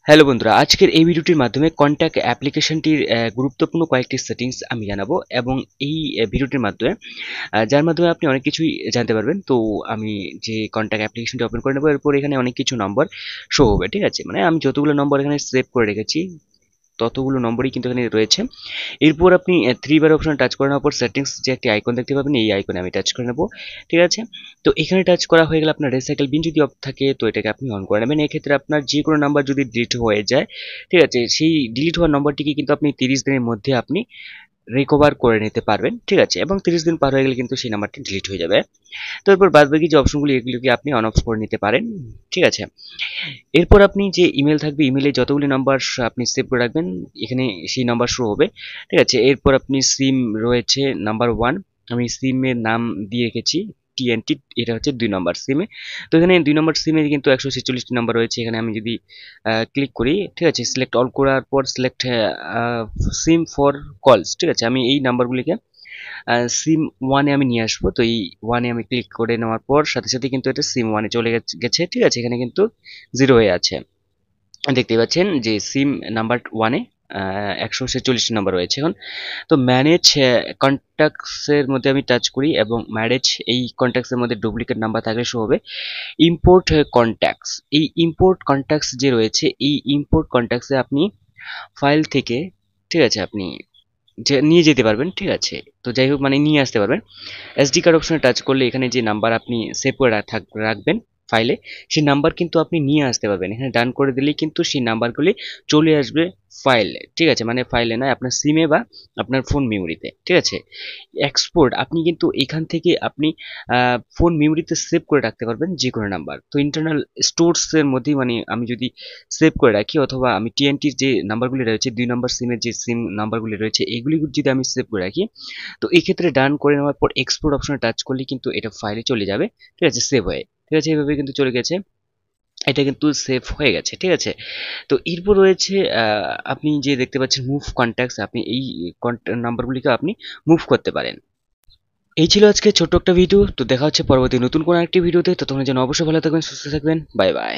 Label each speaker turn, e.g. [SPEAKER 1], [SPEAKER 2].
[SPEAKER 1] Hello বন্ধুরা, আজকের এই ভিডিওটির মাধ্যমে কন্ট্যাক্ট অ্যাপ্লিকেশনটির গুরুত্বপূর্ণ কয়েকটি সেটিংস আমি জানাবো এবং এই ভিডিওটির মাধ্যমে যার মাধ্যমে আপনি অনেক কিছুই জানতে পারবেন। তো আমি যে কন্ট্যাক্ট অ্যাপ্লিকেশনটি ওপেন করে নেবো, এরপর এখানে অনেক কিছু নম্বর শো হবে, ঠিক আছে? মানে আমি যতগুলো নম্বর এখানে সেভ করে রেখেছি ততগুলো নম্বরই কিন্তু এখানে রয়েছে। এরপর আপনি থ্রি বার অপশনে টাচ করে নেওয়ার পর সেটিংস যে একটি আইকন দেখতে পাবেন, এই আইকনে আমি টাচ করে নেব, ঠিক আছে? তো এখানে টাচ করা হয়ে গেলে আপনার রিসাইকেল বিন যদি অফ থাকে তো এটাকে আপনি অন করে নেবেন। এক্ষেত্রে আপনার যে কোনো নাম্বার যদি ডিলিট হয়ে যায়, ঠিক আছে, সেই ডিলিট হওয়ার নম্বরটিকে কিন্তু আপনি 30 দিনের মধ্যে আপনি রিকভার করে নিতে পারবেন, ঠিক আছে? এবং 30 দিন পার হয়ে গেলে কিন্তু সেই নাম্বারটি ডিলিট হয়ে যাবে। তো এরপর বাদবাকি যে অপশনগুলি এগুলিকে আপনি অন অফ করে নিতে পারেন, ঠিক আছে? এরপর আপনি যে ইমেল থাকবে, ইমেলে যতগুলি নাম্বার আপনি সেভ করে রাখবেন এখানে সেই নাম্বার শো হবে, ঠিক আছে? এরপর আপনি সিম রয়েছে নাম্বার 1, আমি সিমের নাম দিয়ে রেখেছি টিএনটি, এটা হচ্ছে 2 নম্বর সিমে। তো এখানে 2 নম্বর সিমে কিন্তু 146টি নাম্বার রয়েছে। এখানে আমি যদি ক্লিক করি, ঠিক আছে, সিলেক্ট অল করার পর সিলেক্ট সিম ফর কলস, ঠিক আছে, আমি এই নাম্বারগুলিকে সিম ওয়ানে আমি নিয়ে আসবো। তো এই ওয়ানে আমি ক্লিক করে নেওয়ার পর সাথে সাথে কিন্তু এটা সিম ওয়ানে চলে গেছে, ঠিক আছে? এখানে কিন্তু 0 হয়ে আছে, দেখতে পাচ্ছেন যে সিম নাম্বার ওয়ানে 146 নাম্বার রয়েছে এখন। তো ম্যানেজ কন্ট্যাক্টসের মধ্যে আমি টাচ করি এবং ম্যানেজ এই কন্ট্যাক্টসের মধ্যে ডুপ্লিকেট নাম্বার থাকলে শো হবে। ইম্পোর্ট কন্ট্যাক্টস, এই ইম্পোর্ট কন্ট্যাক্টস যে রয়েছে এই ইম্পোর্ট কন্ট্যাক্টসে আপনি ফাইল থেকে, ঠিক আছে, আপনি যে নিয়ে যেতে পারবেন, ঠিক আছে? তো যাই হোক, মানে নিয়ে আসতে পারবেন। এসডি কার্ড অপশনে টাচ করলে এখানে যে নাম্বার আপনি সেভ করে রাখবেন ফাইলে, সেই নাম্বার কিন্তু আপনি নিয়ে আসতে পারবেন। এখানে ডান করে দিলেই কিন্তু সেই নাম্বারগুলি চলে আসবে ফাইলে, ঠিক আছে? মানে ফাইলে নয়, আপনার সিমে বা আপনার ফোন মেমোরিতে, ঠিক আছে? এক্সপোর্ট আপনি কিন্তু এখান থেকে আপনি ফোন মেমোরিতে সেভ করে রাখতে পারবেন যে কোনো নাম্বার। তো ইন্টারনাল স্টোরসের মধ্যেই, মানে আমি যদি সেভ করে রাখি অথবা আমি টিএনটির যে নাম্বারগুলি রয়েছে 2 নম্বর সিমের যে সিম নাম্বারগুলি রয়েছে এগুলি যদি আমি সেভ করে রাখি, তো এক্ষেত্রে ডান করে নেওয়ার পর এক্সপোর্ট অপশনে টাচ করলে কিন্তু এটা ফাইলে চলে যাবে, ঠিক আছে, সেভ হয়ে, ঠিক আছে? এইভাবে কিন্তু চলে গেছে, এটা কিন্তু সেভ হয়ে গেছে, ঠিক আছে? তো এরপর রয়েছে আপনি যে দেখতে পাচ্ছেন মুভ কন্ট্যাক্টস, আপনি এই নাম্বারগুলিকে আপনি মুভ করতে পারেন। এই ছিল আজকে ছোট্ট একটা ভিডিও। তো দেখা হচ্ছে পরবর্তী নতুন কোনো একটি ভিডিওতে। ততক্ষণের জন্য অবশ্যই ভালো থাকবেন, সুস্থ থাকবেন। Bye bye.